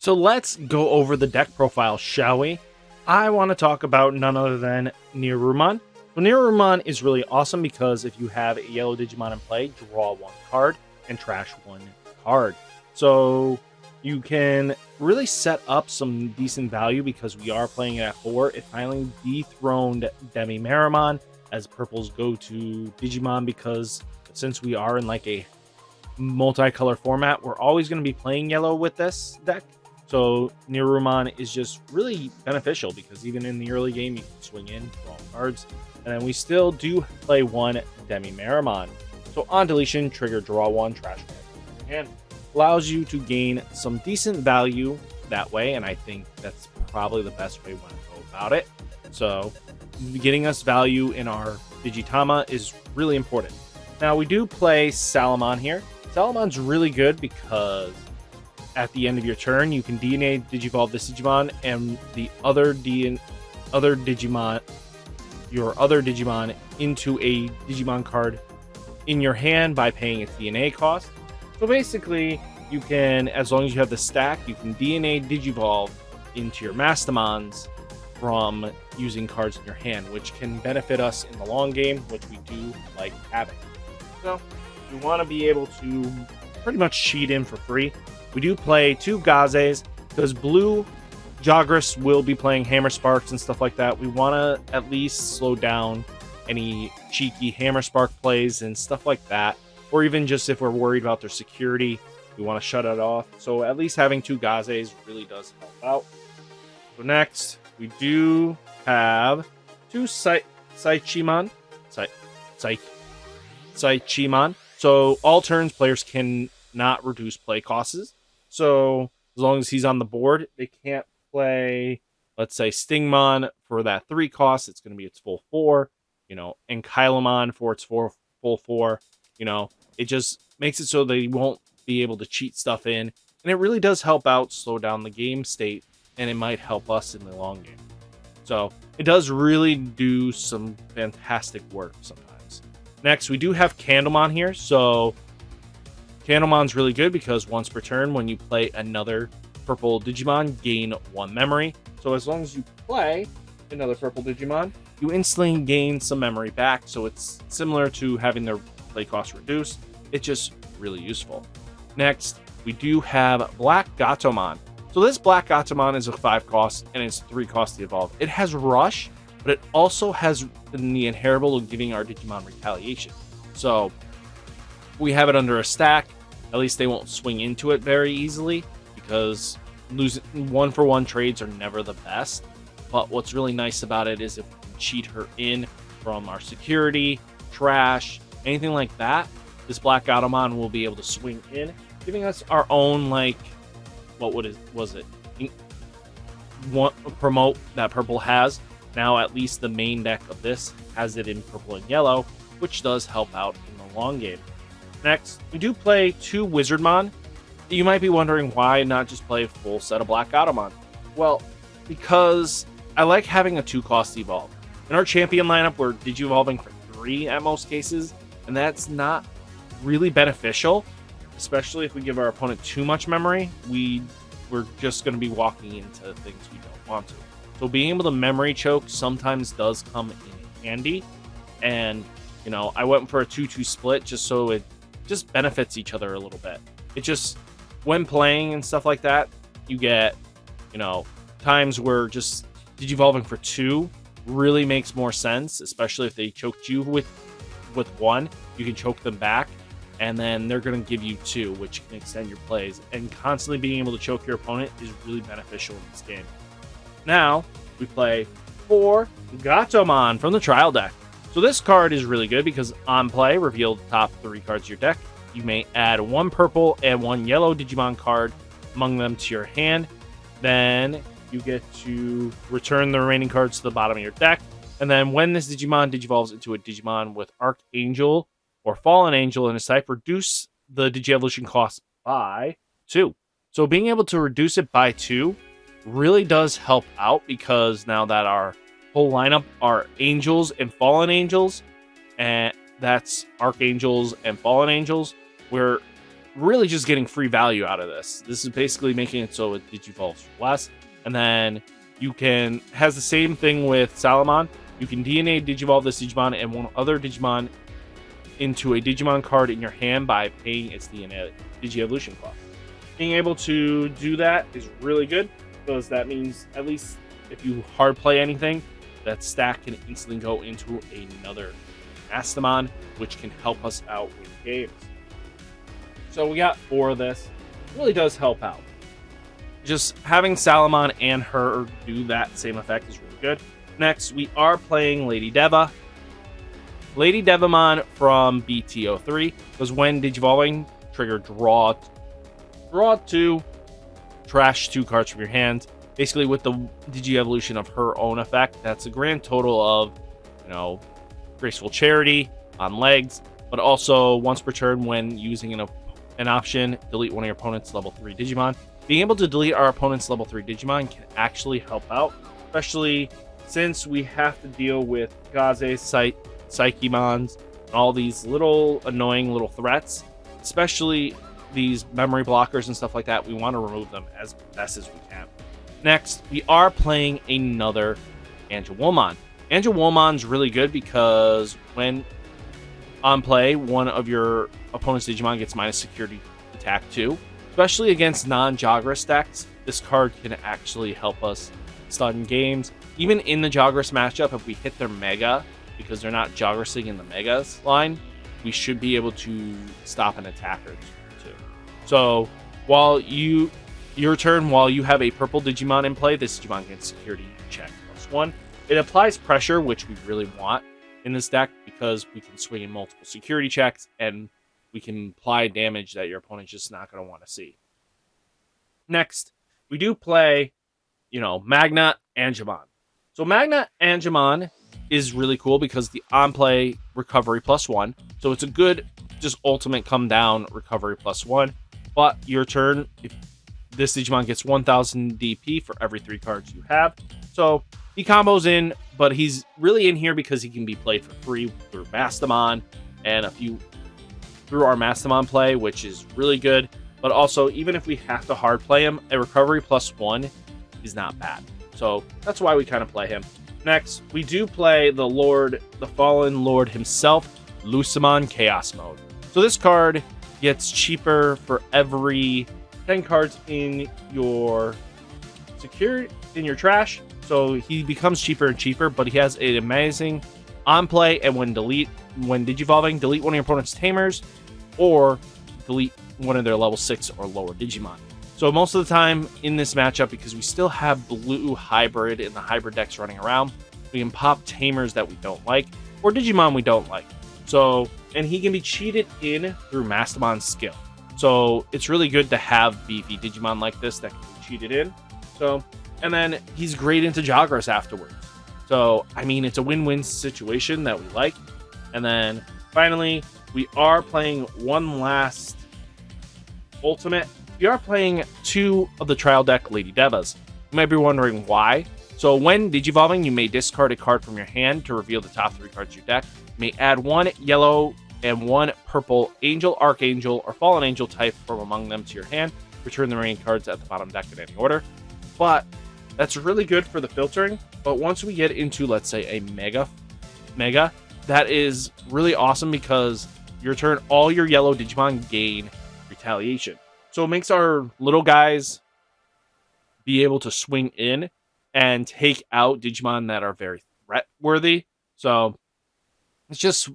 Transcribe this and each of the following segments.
So let's go over the deck profile, shall we? I want to talk about none other than Nyaromon. So Nyaromon is really awesome because if you have a yellow Digimon in play, draw one card and trash one card. So you can really set up some decent value because we are playing it at 4. It finally dethroned DemiMeramon as purple's go-to Digimon because since we are in like a multicolor format, we're always going to be playing yellow with this deck. So Nyaromon is just really beneficial because even in the early game, you can swing in, draw cards, and then we still do play one DemiMeramon. So on deletion, trigger draw one, trash one, and allows you to gain some decent value that way, and I think that's probably the best way we want to go about it. So getting us value in our Digitama is really important. Now we do play Salamon here. Salamon's really good because at the end of your turn, you can DNA Digivolve this Digimon and the other Digimon into a Digimon card in your hand by paying its DNA cost. So basically, you can, as long as you have the stack, you can DNA Digivolve into your Mastemons from using cards in your hand, which can benefit us in the long game, which we do like having. So we want to be able to pretty much cheat in for free. We do play 2 Gazes because blue Jagras will be playing Hammer Sparks and stuff like that. We want to at least slow down any cheeky Hammer Spark plays and stuff like that. Or even just if we're worried about their security, we want to shut it off. So at least having 2 Gazes really does help out. So next, we do have 2 Psychemon. Psychemon. So all turns, players can not reduce play costs. So as long as he's on the board, they can't play, let's say, Stingmon for that 3 cost. It's going to be its full 4, and Candlemon for its full 4. It just makes it so they won't be able to cheat stuff in. And it really does help out slow down the game state, and it might help us in the long game. So it does really do some fantastic work sometimes. Next, we do have Candlemon here. So Candlemon's really good because once per turn, when you play another purple Digimon, gain 1 memory. So as long as you play another purple Digimon, you instantly gain some memory back. So it's similar to having their play cost reduced. It's just really useful. Next, we do have BlackGatomon. So this BlackGatomon is a 5 cost and it's 3 cost to evolve. It has Rush, but it also has the inheritable of giving our Digimon retaliation. So we have it under a stack. At least they won't swing into it very easily because losing 1-for-1 trades are never the best. But what's really nice about it is if we can cheat her in from our security, trash, anything like that, this BlackGatomon will be able to swing in, giving us our own, one promote that purple has. Now at least the main deck of this has it in purple and yellow, which does help out in the long game. Next, we do play 2 Wizardmon. You might be wondering why not just play a full set of BlackGatomon. Well, because I like having a 2-cost evolve. In our champion lineup, we're Digi-evolving for 3 at most cases, and that's not really beneficial, especially if we give our opponent too much memory. We're just going to be walking into things we don't want to. So being able to memory choke sometimes does come in handy, and I went for a 2-2 split just so it just benefits each other a little bit. It just, when playing and stuff like that, you get, times where just Digivolving for 2 really makes more sense, especially if they choked you with 1, you can choke them back, and then they're going to give you 2, which can extend your plays. And constantly being able to choke your opponent is really beneficial in this game. Now, we play 4 Gatomon from the trial deck. So this card is really good because on play, reveal the top 3 cards of your deck. You may add 1 purple and 1 yellow Digimon card among them to your hand. Then you get to return the remaining cards to the bottom of your deck. And then when this Digimon digivolves into a Digimon with Archangel or Fallen Angel in its type, reduce the Digievolution cost by 2. So being able to reduce it by 2 really does help out because now that our whole lineup are Angels and Fallen Angels, and that's Archangels and Fallen Angels, we're really just getting free value out of this. This is basically making it so it digivolves less. And then you can, has the same thing with Salamon. You can DNA digivolve this Digimon and one other Digimon into a Digimon card in your hand by paying its DNA Digi-Evolution cost. Being able to do that is really good, because that means at least if you hard play anything, that stack can instantly go into another Mastemon, which can help us out with games. So we got 4 of this. It really does help out. Just having Salamon and her do that same effect is really good. Next, we are playing LadyDevimon from BT03, because when digivolving, trigger draw 2, trash 2 cards from your hand. Basically, with the Digi-Evolution of her own effect, that's a grand total of, Graceful Charity on legs, but also once per turn when using an option, delete one of your opponent's level 3 Digimon. Being able to delete our opponent's level 3 Digimon can actually help out, especially since we have to deal with Psychemons, and all these little annoying little threats, especially these memory blockers and stuff like that. We want to remove them as best as we can. Next, we are playing another Angemon. Angemon's really good because when on play, one of your opponent's Digimon gets minus security attack 2. Especially against non-Jagras decks, this card can actually help us stun games. Even in the Jagras matchup, if we hit their Mega, because they're not Jagrasing in the Megas line, we should be able to stop an attacker too. So while your turn, while you have a purple Digimon in play, this Digimon gets security check +1. It applies pressure, which we really want in this deck, because we can swing in multiple security checks and we can apply damage that your opponent's just not going to want to see. Next, we do play, MagnaAngemon. So MagnaAngemon is really cool because the on-play recovery +1. So it's a good, just ultimate come down recovery +1. But your turn, if this Digimon gets 1000 DP for every 3 cards you have. So he combos in, but he's really in here because he can be played for free through Mastemon and a few through our Mastemon play, which is really good. But also, even if we have to hard play him, a recovery +1 is not bad. So that's why we kind of play him. Next, we do play the fallen lord himself, Lucemon Chaos Mode. So this card gets cheaper for every 10 cards in your trash. So he becomes cheaper and cheaper, but he has an amazing on play, and when digivolving, delete one of your opponent's Tamers, or delete one of their level 6 or lower Digimon. So most of the time in this matchup, because we still have blue hybrid in the hybrid decks running around, we can pop Tamers that we don't like, or Digimon we don't like. So, and he can be cheated in through Mastemon's skill. So it's really good to have beefy Digimon like this that can be cheated in. So, and then he's great into Jagras afterwards. So, I mean, it's a win-win situation that we like. And then finally, we are playing one last ultimate. We are playing 2 of the trial deck LadyDevas. You might be wondering why. So when digivolving, you may discard a card from your hand to reveal the top 3 cards of your deck. You may add 1 yellow and 1 purple Angel, Archangel, or Fallen Angel type from among them to your hand. Return the remaining cards at the bottom deck in any order. But that's really good for the filtering. But once we get into, let's say, a Mega, that is really awesome because your turn, all your yellow Digimon gain retaliation. So it makes our little guys be able to swing in and take out Digimon that are very threat worthy. So it's just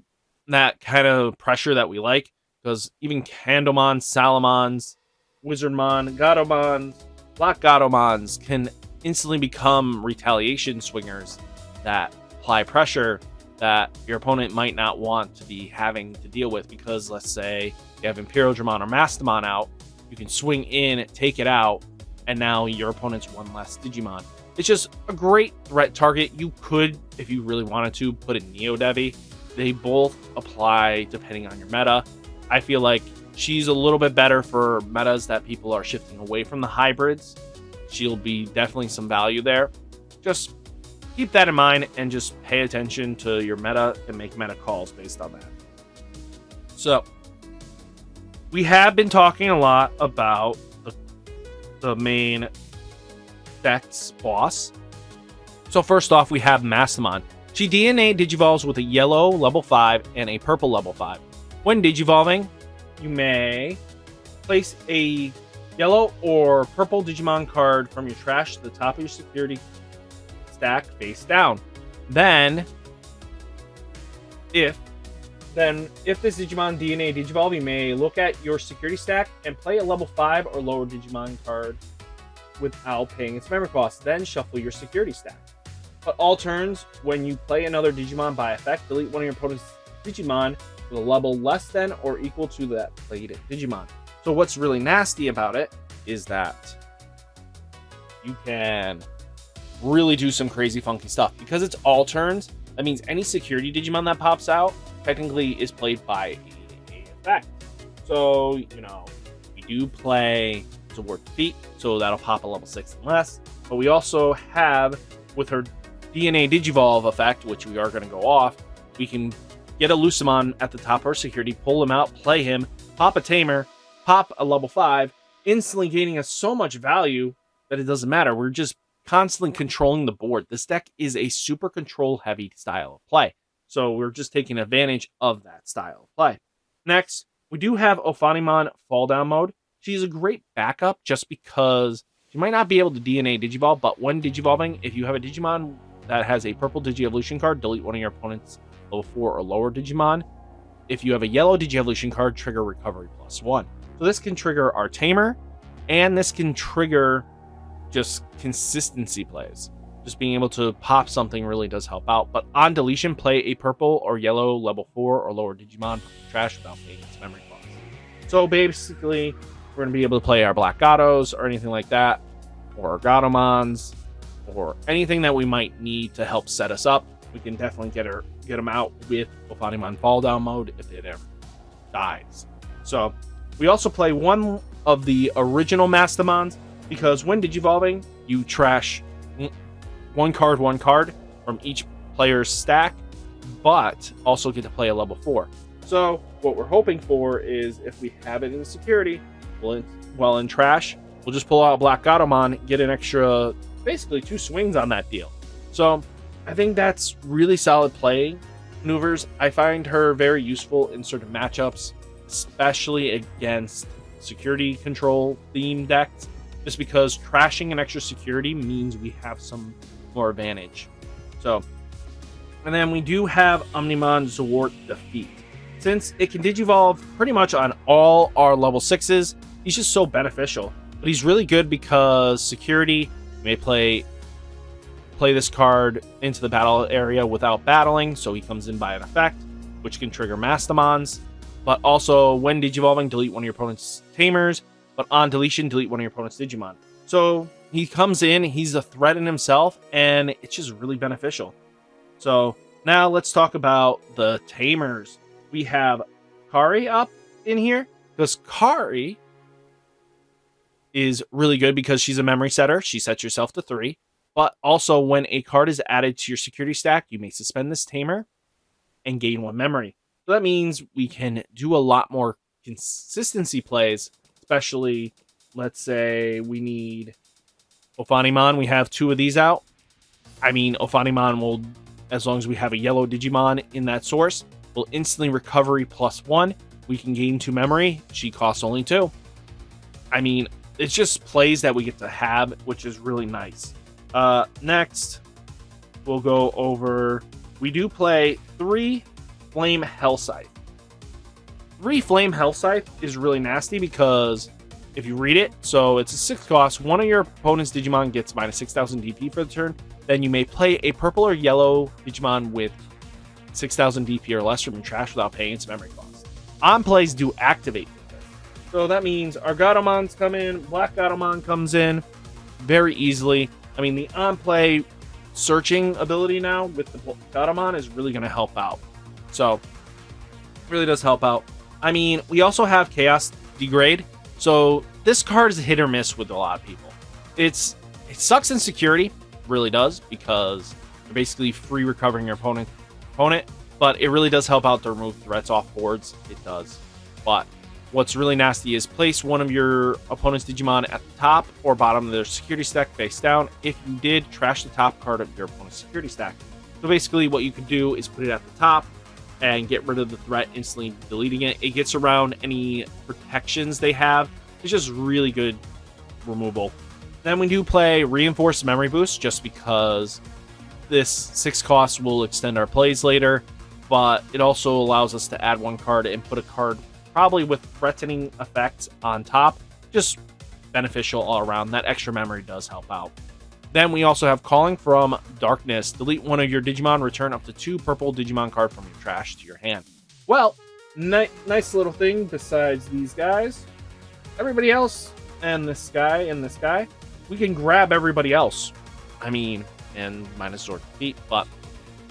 that kind of pressure that we like, because even Candlemon, Salamons, Wizardmon, Gatomon, BlackGatomons can instantly become retaliation swingers that apply pressure that your opponent might not want to be having to deal with, because let's say you have Imperialdramon or Mastemon out, you can swing in, take it out, and now your opponent's 1 less Digimon. It's just a great threat target. You could, if you really wanted to, put in NeoDevi. They both apply depending on your meta. I feel like she's a little bit better for metas that people are shifting away from the hybrids. She'll be definitely some value there. Just keep that in mind and just pay attention to your meta and make meta calls based on that. So, we have been talking a lot about the main deck's boss. So first off, we have Mastemon. She DNA Digivolves with a yellow level 5 and a purple level 5. When Digivolving, you may place a yellow or purple Digimon card from your trash to the top of your security stack face down. Then, if this Digimon DNA Digivolve, you may look at your security stack and play a level 5 or lower Digimon card without paying its memory cost. Then shuffle your security stack. But all turns, when you play another Digimon by effect, delete one of your opponent's Digimon with a level less than or equal to that played Digimon. So what's really nasty about it is that you can really do some crazy funky stuff. Because it's all turns, that means any security Digimon that pops out technically is played by a effect. So, you know, we do play Zwart Defeat, so that'll pop a level 6 and less. But we also have, with her DNA Digivolve effect, which we are going to go off, we can get a Lucemon at the top of our security, pull him out, play him, pop a Tamer, pop a level 5, instantly gaining us so much value that it doesn't matter. We're just constantly controlling the board. This deck is a super control heavy style of play. So we're just taking advantage of that style of play. Next, we do have Ophanimon Falldown mode. She's a great backup just because she might not be able to DNA Digivolve, but when Digivolving, if you have a Digimon that has a purple Digievolution card, delete one of your opponent's level 4 or lower Digimon. If you have a yellow Digievolution card, trigger recovery +1. So this can trigger our Tamer, and this can trigger just consistency plays. Just being able to pop something really does help out. But on deletion, play a purple or yellow level 4 or lower Digimon from the trash without paying its memory cost. So basically, we're going to be able to play our Black Gatos or anything like that, or our Gatomons, or anything that we might need to help set us up. We can definitely get them out with Ophanimon Falldown mode if it ever dies. So we also play one of the original Mastemons, because when Digivolving, you trash one card from each player's stack, but also get to play a level 4. So what we're hoping for is, if we have it in security, while in trash, we'll just pull out BlackGatomon, get an extra, basically 2 swings on that deal. So I think that's really solid play maneuvers. I find her very useful in certain matchups, especially against security control theme decks, just because trashing an extra security means we have some more advantage. So, and then we do have Omnimon Zwart Defeat. Since it can Digivolve pretty much on all our level 6s, he's just so beneficial. But he's really good because security, you may play this card into the battle area without battling, so he comes in by an effect, which can trigger Mastemons. But also, when Digivolving, delete one of your opponent's Tamers, but on deletion, delete one of your opponent's Digimon. So he comes in, he's a threat in himself, and it's just really beneficial. So now let's talk about the Tamers. We have Kari up in here, because Kari is really good because she's a memory setter. She sets yourself to 3. But also, when a card is added to your security stack, you may suspend this Tamer and gain 1 memory. So that means we can do a lot more consistency plays, especially, let's say we need Ophanimon. We have 2 of these out. I mean, Ophanimon will, as long as we have a yellow Digimon in that source, will instantly recovery +1. We can gain 2 memory. She costs only 2. I mean, it's just plays that we get to have, which is really nice. Next, we'll go over, we do play 3 Flame Hellscythe. 3 Flame Hellscythe is really nasty because if you read it, so it's a 6 cost, one of your opponent's Digimon gets minus 6,000 DP for the turn, then you may play a purple or yellow Digimon with 6,000 DP or less from your trash without paying its memory cost. On plays do activate. So that means our Gatomons come in, BlackGatomon comes in very easily. I mean, the on-play searching ability now with the Gatomon is really going to help out. So, it really does help out. I mean, we also have Chaos Degrade. So, this card is a hit or miss with a lot of people. It sucks in security, really does, because you're basically free recovering your opponent, but it really does help out to remove threats off boards. It does. But What's really nasty is place one of your opponent's Digimon at the top or bottom of their security stack face down. If you did, trash the top card of your opponent's security stack. So basically what you can do is put it at the top and get rid of the threat, instantly deleting it. It gets around any protections they have. It's just really good removal. Then we do play Reinforced Memory Boost just because this 6 cost will extend our plays later, but it also allows us to add 1 card and put a card probably with threatening effects on top. Just beneficial all around. That extra memory does help out. Then we also have Calling from Darkness. Delete one of your Digimon, return up to 2 purple Digimon card from your trash to your hand. Well, nice little thing besides these guys. Everybody else, and this guy, we can grab everybody else. I mean, and minus Zwart feet, but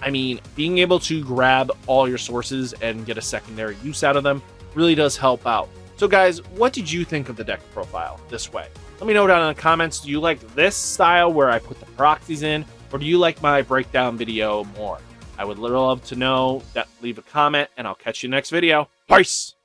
I mean, being able to grab all your sources and get a secondary use out of them really does help out. So guys, what did you think of the deck profile this way? Let me know down in the comments. Do you like this style where I put the proxies in, or do you like my breakdown video more? I would love to know. Leave a comment, and I'll catch you next video. Peace!